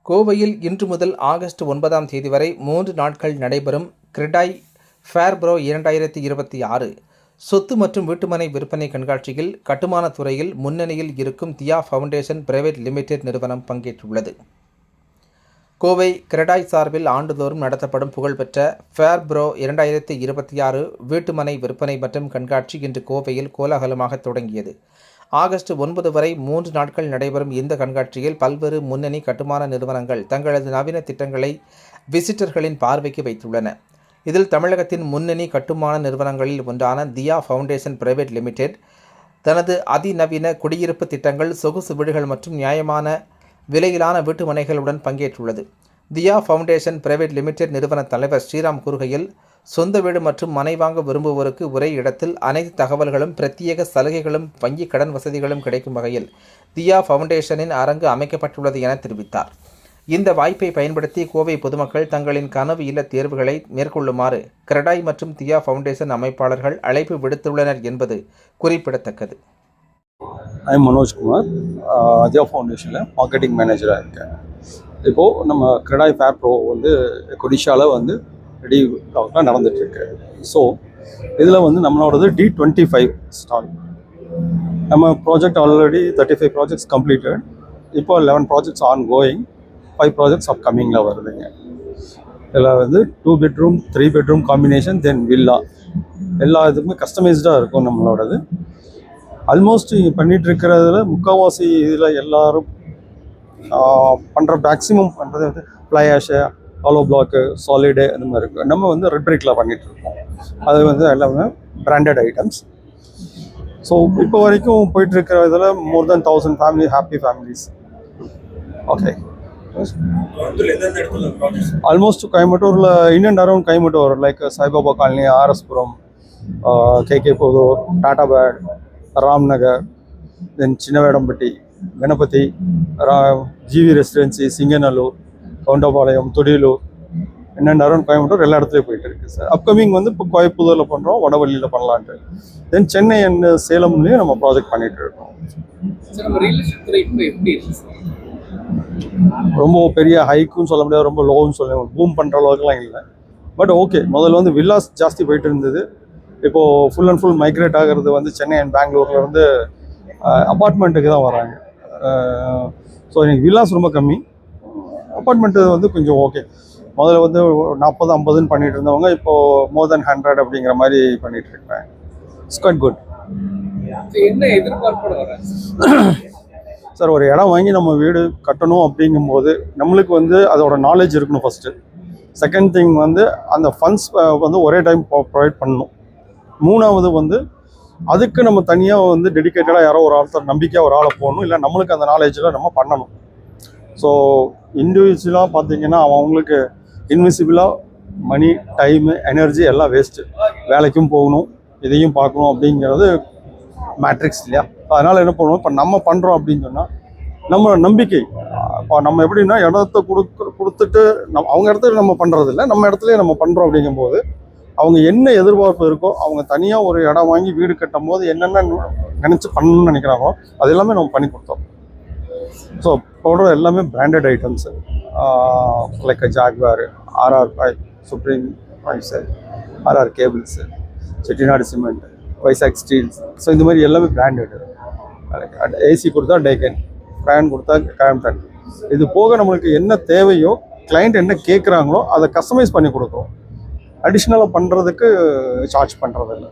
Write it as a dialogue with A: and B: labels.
A: கோவையில் இன்று முதல் ஆகஸ்ட் 9ஆம் தேதி வரை 3 நாட்கள் நடைபெறும் கிரெடாய் ஃபேர் ப்ரோ 2026 சொத்து மற்றும் வீட்டுமனை விற்பனை கண்காட்சியில் கட்டுமான துறையில் முன்னணியில் இருக்கும் தியா ஃபவுண்டேஷன் பிரைவேட் லிமிடெட் நிறுவனம் பங்கேற்றுள்ளது. கோவை கிரெடாய் சார்பில் ஆண்டுதோறும் நடத்தப்படும் புகழ்பெற்ற ஃபேர் ப்ரோ 2026 வீட்டுமனை விற்பனை மற்றும் கண்காட்சி இன்று கோவையில் கோலாகலமாக தொடங்கியது. ஆகஸ்ட் 9 வரை 3 நாட்கள் நடைபெறும் இந்த கண்காட்சியில் பல்வேறு முன்னணி கட்டுமான நிறுவனங்கள் தங்களது நவீன திட்டங்களை விசிட்டர்களின் பார்வைக்கு வைத்துள்ளன. இதில் தமிழகத்தின் முன்னணி கட்டுமான நிறுவனங்களில் ஒன்றான தியா ஃபவுண்டேஷன் பிரைவேட் லிமிடெட் தனது அதிநவீன குடியிருப்பு திட்டங்கள், சொகுசு வீடுகள் மற்றும் நியாயமான விலையிலான வீட்டுமனைகளுடன் பங்கேற்றுள்ளது. தியா ஃபவுண்டேஷன் பிரைவேட் லிமிடெட் நிறுவன தலைவர் ஸ்ரீராம் கூறுகையில், சொந்த வீடு மற்றும் மனை வாங்க விரும்புவோருக்கு ஒரே இடத்தில் அனைத்து தகவல்களும், பிரத்யேக சலுகைகளும், வங்கி கடன் வசதிகளும் கிடைக்கும் வகையில் தியா ஃபவுண்டேஷனின் அரங்கு அமைக்கப்பட்டுள்ளது என தெரிவித்தார். இந்த வாய்ப்பை பயன்படுத்தி கோவை பொதுமக்கள் தங்களின் கனவு இல்ல தேர்வுகளை மேற்கொள்ளுமாறு கிரெடாய் மற்றும் தியா ஃபவுண்டேஷன் அமைப்பாளர்கள் அழைப்பு விடுத்துள்ளனர் என்பது குறிப்பிடத்தக்கது.
B: ஐ எம் மனோஜ்குமார், தியா ஃபவுண்டேஷனில் மார்க்கெட்டிங் மேனேஜராக இருக்கேன். இப்போது நம்ம கிரெடாய் ஃபேர் ப்ரோ கொடிஷாவில் ரெடி நடந்துகிட்ருக்கு. ஸோ இதில் நம்மளோடது D25 ஸ்டால். நம்ம ப்ராஜெக்ட் ஆல்ரெடி 35 ப்ராஜெக்ட்ஸ் கம்ப்ளீட்டட். இப்போ 11 ப்ராஜெக்ட்ஸ் ஆன் கோயிங், 5 ப்ராஜெக்ட்ஸ் அப்கமிங்கில் வருதுங்க. இதில் 2 bedroom 3 bedroom combination, then villa, எல்லா இதுக்குமே கஸ்டமைஸ்டாக இருக்கும் நம்மளோடது. ஆல்மோஸ்ட் பண்ணிகிட்டு இருக்கிறதுல முக்கால்வாசி இதில் எல்லோரும் பண்ணுற மேக்ஸிமம் பண்ணுறது fly ash, hollow block, solid அந்த மாதிரி இருக்குது. நம்ம ரெட் பிரிக்கில் பண்ணிகிட்ருக்கோம். அது எல்லாமே பிராண்டட் ஐட்டம்ஸ். ஸோ இப்போ வரைக்கும் போயிட்டுருக்கிற இதில் more than 1000 family, happy families. Okay, almost கோயம்புத்தூரில் in and around Coimbatore, like Saibaba colony, RS Puram, KK Pudur, Tatabad, Ramnagar, then Chinnavedampatti, Ganapathy, GV residency, Singanallur, Goundampalayam, Thudiyalur, in and around Coimbatore எல்லா இடத்துலையும் போயிட்டு இருக்குது சார். அப்கமிங் இப்போ கோயம்புத்தூரில் பண்ணுறோம், வடவள்ளியில் பண்ணலான்ட்டு. தென் சென்னை அண்ட் சேலம்லேயும் நம்ம ப்ராஜெக்ட் பண்ணிகிட்டு இருக்கோம். ரொம்ப பெரிய ஹைக்குன்னு சொல்ல முடியாது, ரொம்ப லோவும் சொல்ல முடியாது, பூம் பண்ணுற அளவுக்குலாம் இல்லை. பட் ஓகே, முதல்ல வில்லாஸ் ஜாஸ்தி போயிட்டு இருந்தது. இப்போது ஃபுல் அண்ட் ஃபுல் மைக்ரேட் ஆகிறது சென்னை அண்ட் பெங்களூர்லேருந்து அப்பார்ட்மெண்ட்டுக்கு தான் வராங்க. ஸோ எனக்கு வில்லாஸ் ரொம்ப கம்மி, அப்பார்ட்மெண்ட்டு கொஞ்சம் ஓகே. முதல்ல 40-50 பண்ணிட்டு இருந்தவங்க இப்போது மோர் தென் 100 அப்படிங்கிற மாதிரி பண்ணிட்டு இருக்கேன். It's quite good.
C: என்ன எதிர்பார்ப்போட வர
B: சார், ஒரு இடம் வாங்கி நம்ம வீடு கட்டணும் அப்படிங்கும்போது நம்மளுக்கு அதோட நாலேஜ் இருக்கணும் ஃபஸ்ட்டு. செகண்ட் திங் அந்த ஃபண்ட்ஸ் ஒரே டைம் ப்ரொவைட் பண்ணணும். மூணாவது அதுக்கு நம்ம தனியாக டெடிக்கேட்டடாக யாரோ ஒரு ஆள்கிட்ட நம்பிக்கையாக ஒரு ஆளை போகணும், இல்லை நம்மளுக்கு அந்த நாலேஜில் நம்ம பண்ணணும். ஸோ இண்டிவிஜுவலாக பார்த்தீங்கன்னா அவங்களுக்கு இன்விசிபிளாக மணி, டைமு, எனர்ஜி எல்லாம் வேஸ்ட்டு. வேலைக்கும் போகணும், இதையும் பார்க்கணும் அப்படிங்கிறது மேட்ரிக்ஸ் இல்லையா? அதனால் என்ன பண்ணுவோம், இப்போ நம்ம பண்ணுறோம் அப்படின்னு சொன்னால் நம்ம நம்பிக்கை. இப்போ நம்ம எப்படின்னா இடத்த கொடுத்துட்டு அவங்க இடத்துல நம்ம பண்ணுறதில்ல, நம்ம இடத்துலையே நம்ம பண்ணுறோம். அப்படிங்கும்போது அவங்க என்ன எதிர்பார்ப்பு இருக்கோ, அவங்க தனியாக ஒரு இடம் வாங்கி வீடு கட்டும் போது என்னென்ன நினச்சி பண்ணணும்னு நினைக்கிறாங்களோ அது எல்லாமே நம்ம பண்ணி கொடுத்தோம். ஸோ போடுற எல்லாமே branded items, like Jaquar, RR5, Supreme pipes, RR cables, Chettinad cement, Vizag steels. So இந்த மாதிரி எல்லாமே பிராண்டடு. ஏசி கொடுத்தா டேக்கன், ஃபேன் கொடுத்தா கிராம்ப்டன். இது போக நம்மளுக்கு என்ன தேவையோ, கிளைண்ட் என்ன கேட்குறாங்களோ அதை கஸ்டமைஸ் பண்ணி கொடுக்குறோம். அடிஷ்னலாக பண்ணுறதுக்கு சார்ஜ் பண்ணுறதில்ல.